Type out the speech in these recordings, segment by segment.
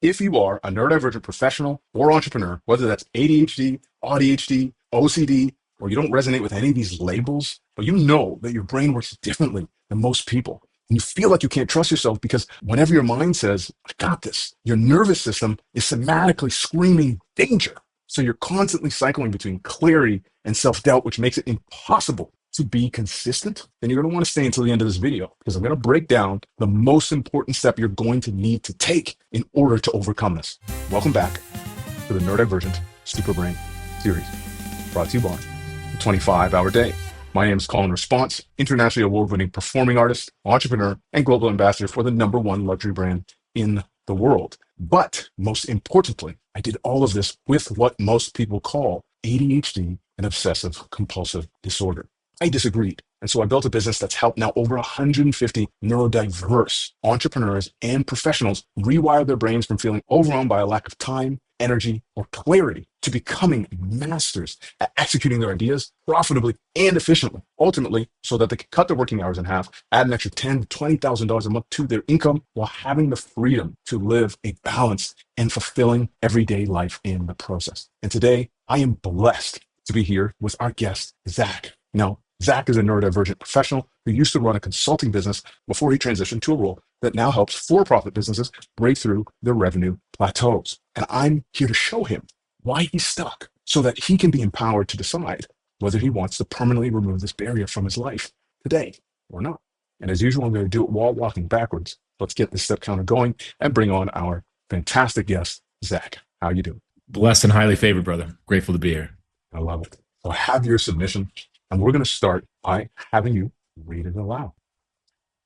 If you are a neurodivergent professional or entrepreneur, whether that's ADHD, ADHD, OCD, or you don't resonate with any of these labels, but you know that your brain works differently than most people, and you feel like you can't trust yourself because whenever your mind says, I got this, your nervous system is somatically screaming danger. So you're constantly cycling between clarity and self-doubt, which makes it impossible to be consistent, then you're going to want to stay until the end of this video because I'm going to break down the most important step you're going to need to take in order to overcome this. Welcome back to the Neurodivergent Super Brain series, brought to you by the 25-Hour Day. My name is Colin Response, internationally award-winning performing artist, entrepreneur, and global ambassador for the #1 luxury brand in the world. But most importantly, I did all of this with what most people call ADHD and obsessive compulsive disorder. I disagreed. And so I built a business that's helped now over 150 neurodiverse entrepreneurs and professionals rewire their brains from feeling overwhelmed by a lack of time, energy, or clarity to becoming masters at executing their ideas profitably and efficiently, ultimately so that they can cut their working hours in half, add an extra $10,000 to $20,000 a month to their income while having the freedom to live a balanced and fulfilling everyday life in the process. And today I am blessed to be here with our guest, Zach. Now, Zach is a neurodivergent professional who used to run a consulting business before he transitioned to a role that now helps for-profit businesses break through their revenue plateaus. And I'm here to show him why he's stuck so that he can be empowered to decide whether he wants to permanently remove this barrier from his life today or not. And as usual, I'm going to do it while walking backwards. Let's get this step counter going and bring on our fantastic guest, Zach. How you doing? Blessed and highly favored, brother. Grateful to be here. I love it. So I have your submission. And we're going to start by having you read it aloud.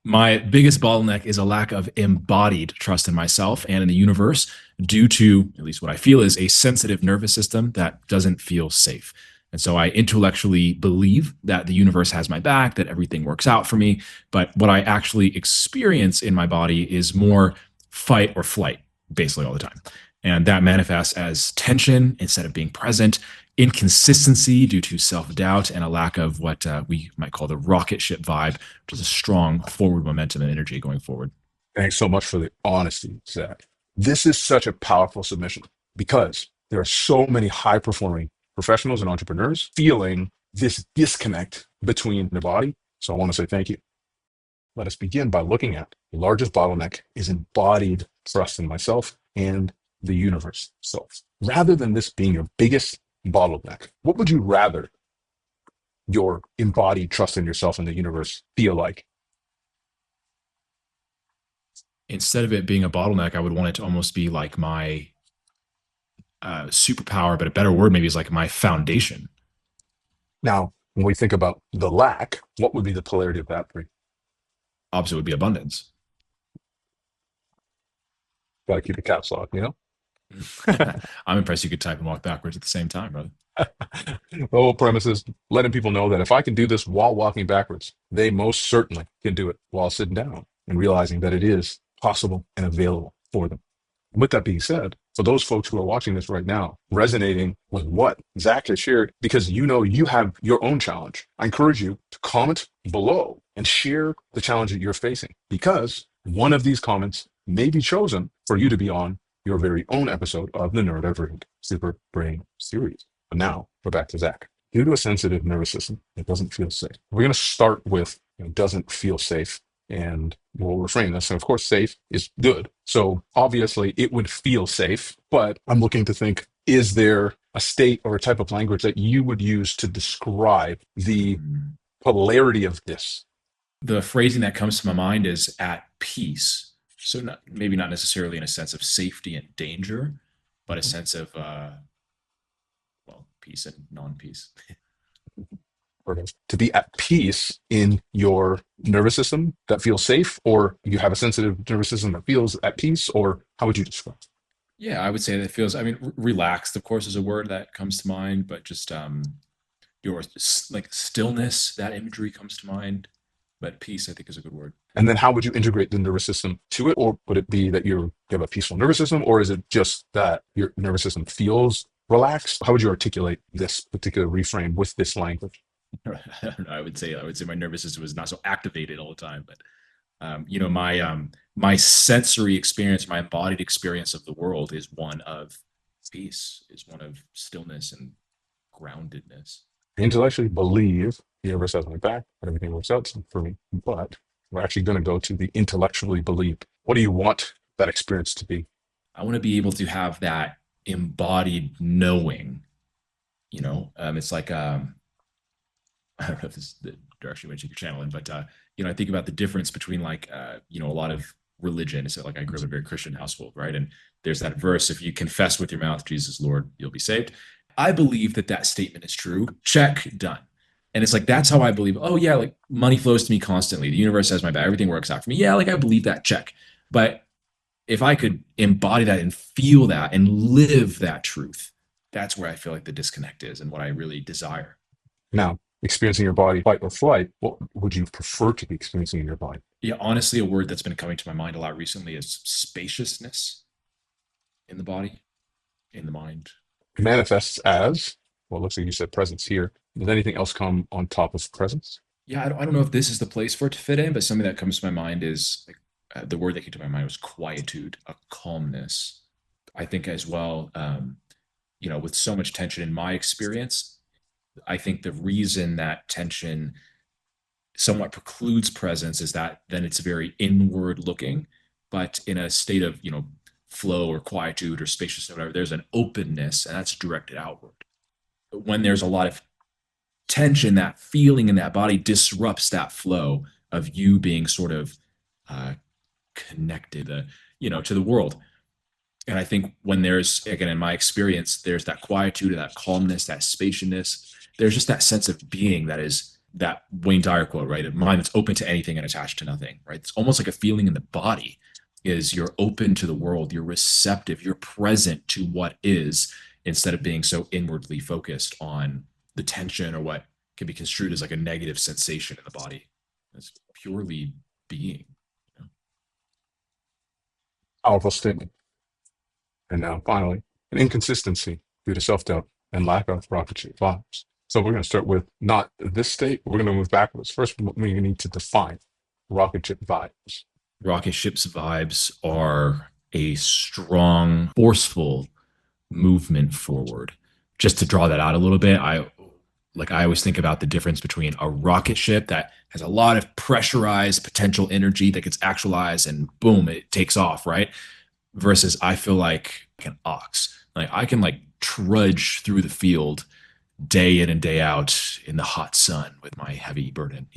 My biggest bottleneck is a lack of embodied trust in myself and in the universe due to, at least what I feel is a sensitive nervous system that doesn't feel safe. And so I intellectually believe that the universe has my back, that everything works out for me. But what I actually experience in my body is more fight or flight, basically all the time. And that manifests as tension instead of being present, inconsistency due to self-doubt, and a lack of what we might call the rocket ship vibe, which is a strong forward momentum and energy going forward. Thanks so much for the honesty, Zach. This is such a powerful submission because there are so many high-performing professionals and entrepreneurs feeling this disconnect between their body. So I want to say thank you. Let us begin by looking at the largest bottleneck is embodied trust in myself and the universe. So rather than this being your biggest bottleneck, what would you rather your embodied trust in yourself and the universe feel like? Instead of it being a bottleneck, I would want it to almost be like my superpower, but a better word maybe is like my foundation. Now, when we think about the lack, what would be the polarity of that for you? Opposite would be abundance. Gotta keep the caps locked, you know? I'm impressed you could type and walk backwards at the same time, brother. The whole premise is letting people know that if I can do this while walking backwards, they most certainly can do it while sitting down and realizing that it is possible and available for them. And with that being said, for those folks who are watching this right now, resonating with what Zach has shared, because you know you have your own challenge, I encourage you to comment below and share the challenge that you're facing, because one of these comments may be chosen for you to be on your very own episode of the Neurodivergent Super Brain series. But now we're back to Zach. Due to a sensitive nervous system, it doesn't feel safe. We're going to start with doesn't feel safe, and we'll reframe this. And of course, safe is good. So obviously it would feel safe, but I'm looking to think, is there a state or a type of language that you would use to describe the polarity of this? The phrasing that comes to my mind is at peace. So maybe not necessarily in a sense of safety and danger, but a sense of, peace and non-peace. To be at peace in your nervous system that feels safe, or you have a sensitive nervous system that feels at peace, or how would you describe it? Yeah, I would say that it feels, relaxed, of course, is a word that comes to mind, but just your like stillness, that imagery comes to mind. But peace, I think, is a good word. And then how would you integrate the nervous system to it? Or would it be that you have a peaceful nervous system, or is it just that your nervous system feels relaxed? How would you articulate this particular reframe with this language? I don't know. I would say my nervous system is not so activated all the time, but My sensory experience, my embodied experience of the world is one of peace, is one of stillness and groundedness. Intellectually believe the universe has my back, but everything works out for me. But we're actually going to go to the intellectually believe. What do you want that experience to be? I want to be able to have that embodied knowing. It's like I don't know if this is the direction in which you could channel in, but I think about the difference between like a lot of religion. So like I grew up in a very Christian household, right? And there's that verse: if you confess with your mouth Jesus Lord, you'll be saved. I believe that that statement is true. Check, done. And it's like that's how I believe. Oh yeah, like money flows to me constantly. The universe has my back. Everything works out for me. Yeah, like I believe that. Check. But if I could embody that and feel that and live that truth, that's where I feel like the disconnect is and what I really desire. Now, experiencing your body, fight or flight, what would you prefer to be experiencing in your body? Yeah, honestly, a word that's been coming to my mind a lot recently is spaciousness in the body, in the mind. Manifests as, well, it looks like you said presence here. Does anything else come on top of presence? Yeah, I don't know if this is the place for it to fit in, but something that comes to my mind is like the word that came to my mind was quietude, a calmness. I think as well, with so much tension in my experience, I think the reason that tension somewhat precludes presence is that then it's very inward looking, but in a state of flow or quietude or spaciousness or whatever, there's an openness and that's directed outward. But when there's a lot of tension, that feeling in that body disrupts that flow of you being sort of uh, connected to the world. And I think when there's, again, in my experience, there's that quietude, that calmness, that spaciousness, there's just that sense of being that is that Wayne Dyer quote, right? A mind that's open to anything and attached to nothing, right? It's almost like a feeling in the body is you're open to the world, you're receptive, you're present to what is instead of being so inwardly focused on the tension or what can be construed as like a negative sensation in the body. It's purely being. You know? Powerful statement. And now, finally, an inconsistency due to self-doubt and lack of rocket vibes. So we're going to start with not this state. We're going to move backwards. First, we need to define rocket ship vibes. Rocket ship's vibes are a strong, forceful movement forward. Just to draw that out a little bit, I always think about the difference between a rocket ship that has a lot of pressurized potential energy that gets actualized and boom, it takes off, right? Versus I feel like an ox. Like I can like trudge through the field day in and day out in the hot sun with my heavy burden,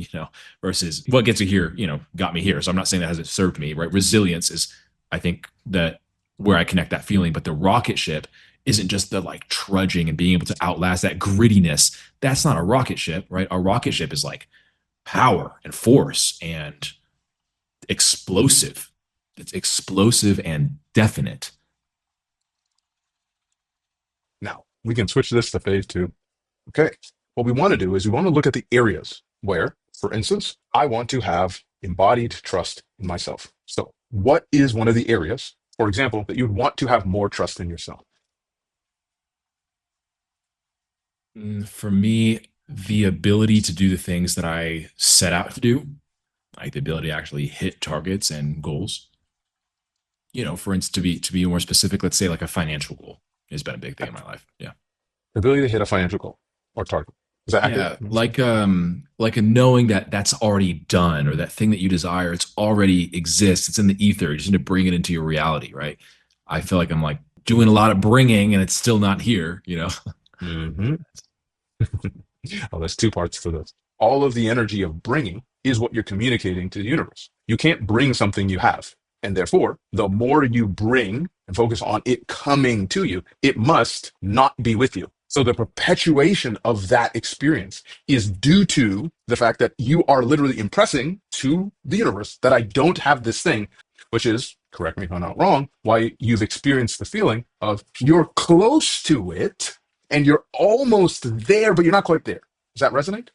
versus what gets me here, got me here. So I'm not saying that hasn't served me, right? Resilience is, I think, that where I connect that feeling, but the rocket ship isn't just the like trudging and being able to outlast that grittiness. That's not a rocket ship, right? A rocket ship is like power and force and explosive. It's explosive and definite. Now, we can switch this to phase two. Okay. What we want to do is we want to look at the areas where, for instance, I want to have embodied trust in myself. So, what is one of the areas, for example, that you'd want to have more trust in yourself? For me, the ability to do the things that I set out to do, like the ability to actually hit targets and goals. For instance, to be more specific, let's say like a financial goal has been a big thing in my life. Yeah. The ability to hit a financial goal or target. Is that accurate? Yeah, like a knowing that that's already done or that thing that you desire, it's already exists. It's in the ether. You just need to bring it into your reality, right? I feel like I'm like doing a lot of bringing and it's still not here. Mm-hmm. Oh, there's two parts for this. All of the energy of bringing is what you're communicating to the universe. You can't bring something you have. And therefore, the more you bring and focus on it coming to you, it must not be with you. So the perpetuation of that experience is due to the fact that you are literally impressing to the universe that I don't have this thing, which is, correct me if I'm not wrong, why you've experienced the feeling of you're close to it and you're almost there, but you're not quite there. Does that resonate?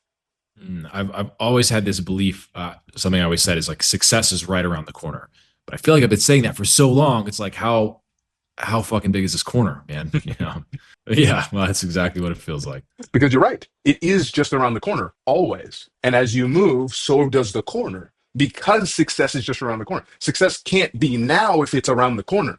I've always had this belief. Something I always said is like success is right around the corner. But I feel like I've been saying that for so long. It's like how fucking big is this corner, man? Yeah, well, that's exactly what it feels like. Because you're right. It is just around the corner, always. And as you move, so does the corner. because success is just around the corner. Success can't be now if it's around the corner.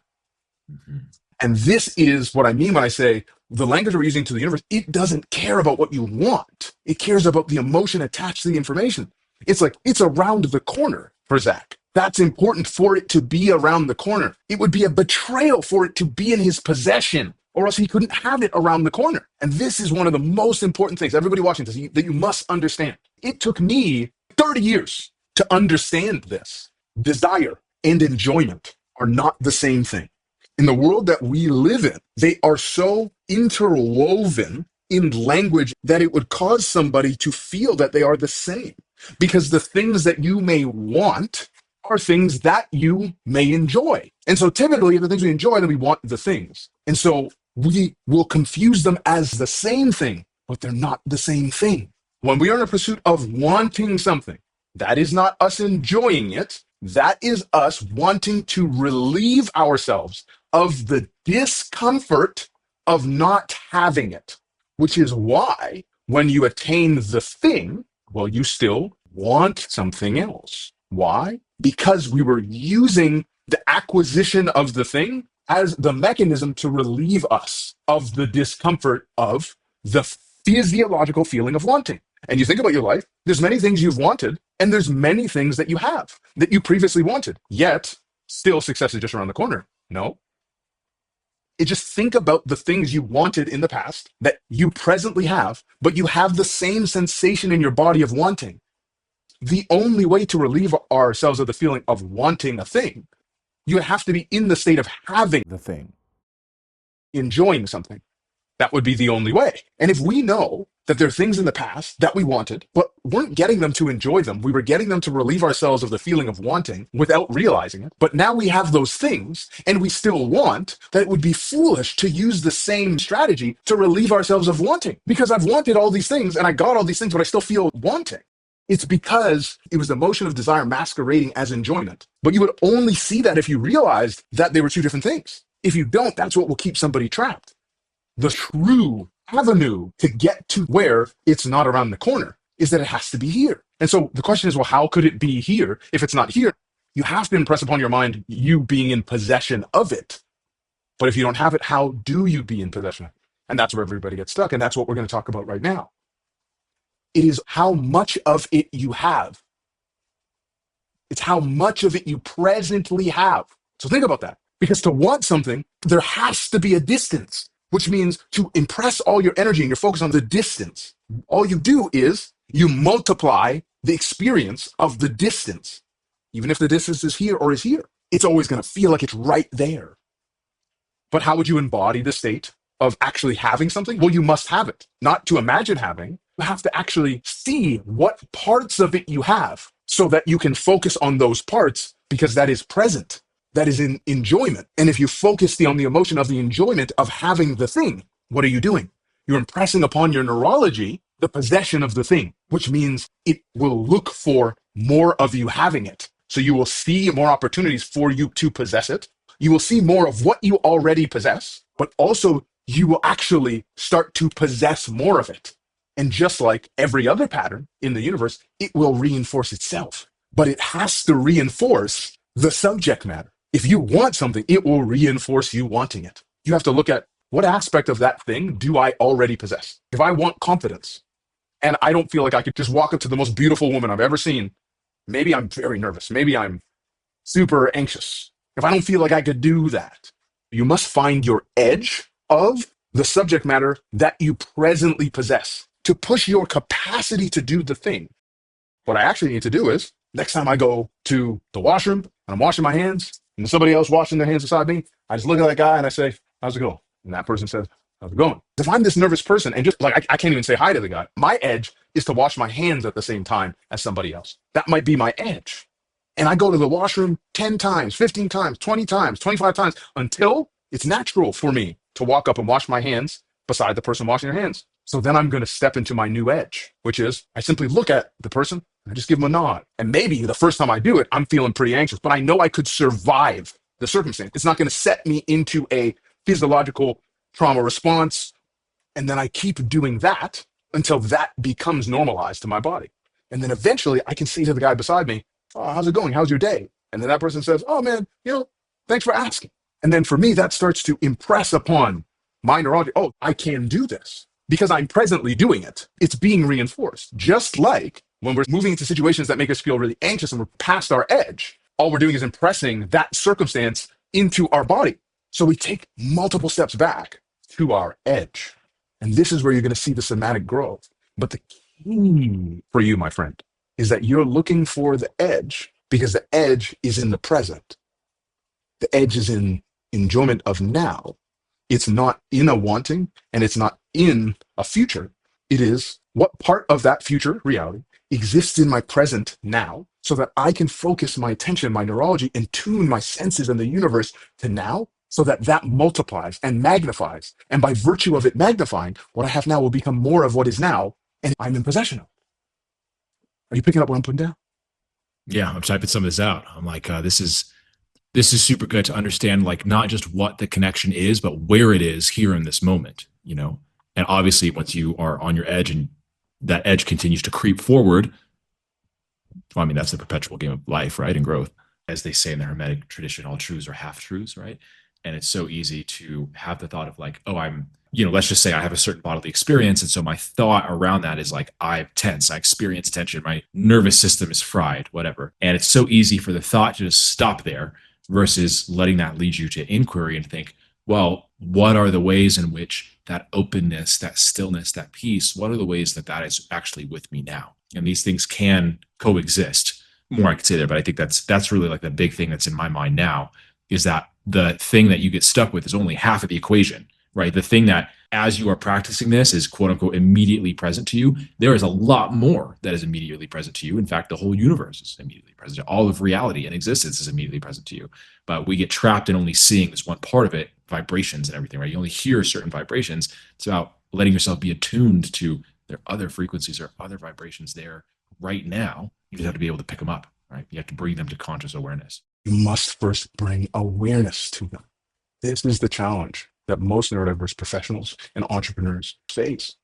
Mhm. And this is what I mean when I say the language we're using to the universe, it doesn't care about what you want. It cares about the emotion attached to the information. It's like, it's around the corner for Zach. That's important for it to be around the corner. It would be a betrayal for it to be in his possession, or else he couldn't have it around the corner. And this is one of the most important things, everybody watching this, that you must understand. It took me 30 years to understand this. Desire and enjoyment are not the same thing. In the world that we live in, they are so interwoven in language that it would cause somebody to feel that they are the same. Because the things that you may want are things that you may enjoy. And so typically, the things we enjoy, then we want the things. And so we will confuse them as the same thing, but they're not the same thing. When we are in a pursuit of wanting something, that is not us enjoying it. That is us wanting to relieve ourselves of the discomfort of not having it, which is why when you attain the thing, well, you still want something else. Why? Because we were using the acquisition of the thing as the mechanism to relieve us of the discomfort of the physiological feeling of wanting. And you think about your life, there's many things you've wanted, and there's many things that you have that you previously wanted, yet still success is just around the corner. No, it just think about the things you wanted in the past that you presently have, but you have the same sensation in your body of wanting. The only way to relieve ourselves of the feeling of wanting a thing, you have to be in the state of having the thing, enjoying something. That would be the only way. And if we know that there are things in the past that we wanted, but weren't getting them to enjoy them, we were getting them to relieve ourselves of the feeling of wanting without realizing it. But now we have those things and we still want, that it would be foolish to use the same strategy to relieve ourselves of wanting. Because I've wanted all these things and I got all these things, but I still feel wanting. It's because it was the emotion of desire masquerading as enjoyment. But you would only see that if you realized that they were two different things. If you don't, that's what will keep somebody trapped. The true avenue to get to where it's not around the corner is that it has to be here. And so the question is, well, how could it be here if it's not here? You have to impress upon your mind you being in possession of it. But if you don't have it, how do you be in possession? And that's where everybody gets stuck. And that's what we're going to talk about right now. It is how much of it you have. It's how much of it you presently have. So think about that. Because to want something, there has to be a distance, which means to impress all your energy and your focus on the distance. All you do is you multiply the experience of the distance. Even if the distance is here or is here, it's always going to feel like it's right there. But how would you embody the state of actually having something? Well, you must have it. Not to imagine having, you have to actually see what parts of it you have so that you can focus on those parts because that is present. That is in enjoyment. And if you focus on the emotion of the enjoyment of having the thing, what are you doing? You're impressing upon your neurology the possession of the thing, which means it will look for more of you having it. So you will see more opportunities for you to possess it. You will see more of what you already possess, but also you will actually start to possess more of it. And just like every other pattern in the universe, it will reinforce itself, but it has to reinforce the subject matter. If you want something, it will reinforce you wanting it. You have to look at what aspect of that thing do I already possess? If I want confidence and I don't feel like I could just walk up to the most beautiful woman I've ever seen, maybe I'm very nervous. Maybe I'm super anxious. If I don't feel like I could do that, you must find your edge of the subject matter that you presently possess to push your capacity to do the thing. What I actually need to do is next time I go to the washroom and I'm washing my hands and there's somebody else washing their hands beside me, I just look at that guy and I say, how's it going? And that person says, how's it going? If I'm this nervous person and just like, I can't even say hi to the guy, my edge is to wash my hands at the same time as somebody else. That might be my edge. And I go to the washroom 10 times, 15 times, 20 times, 25 times until it's natural for me to walk up and wash my hands beside the person washing their hands. So then I'm going to step into my new edge, which is I simply look at the person and I just give them a nod. And maybe the first time I do it, I'm feeling pretty anxious, but I know I could survive the circumstance. It's not going to set me into a physiological trauma response. And then I keep doing that until that becomes normalized to my body. And then eventually I can say to the guy beside me, oh, how's it going? How's your day? And then that person says, oh man, thanks for asking. And then for me, that starts to impress upon my neurology. Oh, I can do this because I'm presently doing it. It's being reinforced. Just like when we're moving into situations that make us feel really anxious and we're past our edge, all we're doing is impressing that circumstance into our body. So we take multiple steps back to our edge. And this is where you're going to see the somatic growth. But the key for you, my friend, is that you're looking for the edge because the edge is in the present. The edge is in enjoyment of now. It's not in a wanting and it's not in a future. It is what part of that future reality exists in my present now so that I can focus my attention, my neurology, and tune my senses and the universe to now so that that multiplies and magnifies. And by virtue of it magnifying, what I have now will become more of what is now and I'm in possession of. Are you picking up what I'm putting down? Yeah, I'm typing some of this out. I'm like, this is super good to understand, like not just what the connection is, but where it is here in this moment, And obviously, once you are on your edge and that edge continues to creep forward, well, I mean, that's the perpetual game of life, right? And growth. As they say in the Hermetic tradition, all truths are half truths, right? And it's so easy to have the thought of like, oh, let's just say I have a certain bodily experience. And so my thought around that is like, I'm tense, I experience tension, my nervous system is fried, whatever. And it's so easy for the thought to just stop there versus letting that lead you to inquiry and think, well, what are the ways in which that openness, that stillness, that peace, what are the ways that is actually with me now? And these things can coexist. More I could say there, but I think that's really like the big thing that's in my mind now is that the thing that you get stuck with is only half of the equation, right? The thing that as you are practicing this is quote unquote immediately present to you. There is a lot more that is immediately present to you. In fact, the whole universe is immediately present. All of reality and existence is immediately present to you. But we get trapped in only seeing this one part of it, vibrations and everything, right? You only hear certain vibrations. It's about letting yourself be attuned to there are other frequencies or other vibrations there right now. You just have to be able to pick them up, right? You have to bring them to conscious awareness. You must first bring awareness to them. This is the challenge that most neurodiverse professionals and entrepreneurs face.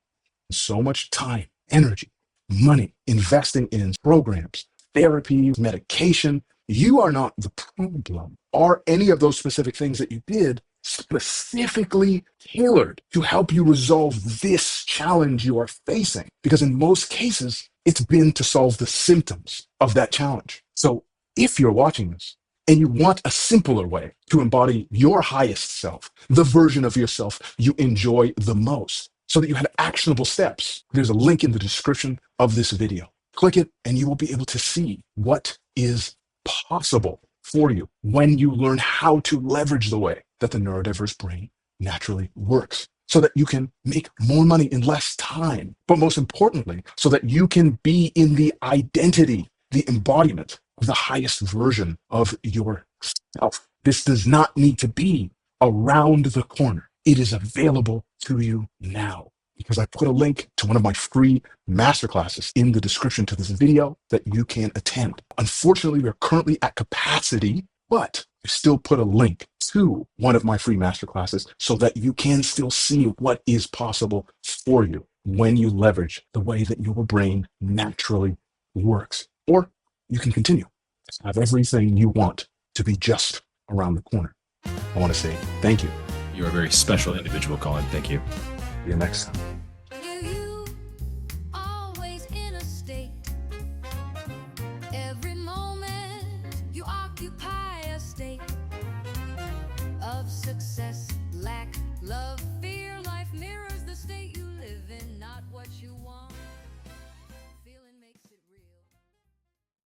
So much time, energy, money investing in programs, therapy, medication. You are not the problem. Are any of those specific things that you did specifically tailored to help you resolve this challenge you are facing? Because in most cases, it's been to solve the symptoms of that challenge. So if you're watching this and you want a simpler way to embody your highest self, the version of yourself you enjoy the most, so that you have actionable steps, there's a link in the description of this video. Click it and you will be able to see what is possible for you when you learn how to leverage the way that the neurodiverse brain naturally works, so that you can make more money in less time, but most importantly, so that you can be in the identity, the embodiment of the highest version of yourself. This does not need to be around the corner. It is available to you now, because I put a link to one of my free masterclasses in the description to this video that you can attend. Unfortunately, we're currently at capacity, but I still put a link to one of my free masterclasses so that you can still see what is possible for you when you leverage the way that your brain naturally works. Or you can continue to have everything you want to be just around the corner. I want to say thank you. You're a very special individual, Colin. Thank you. See you next time.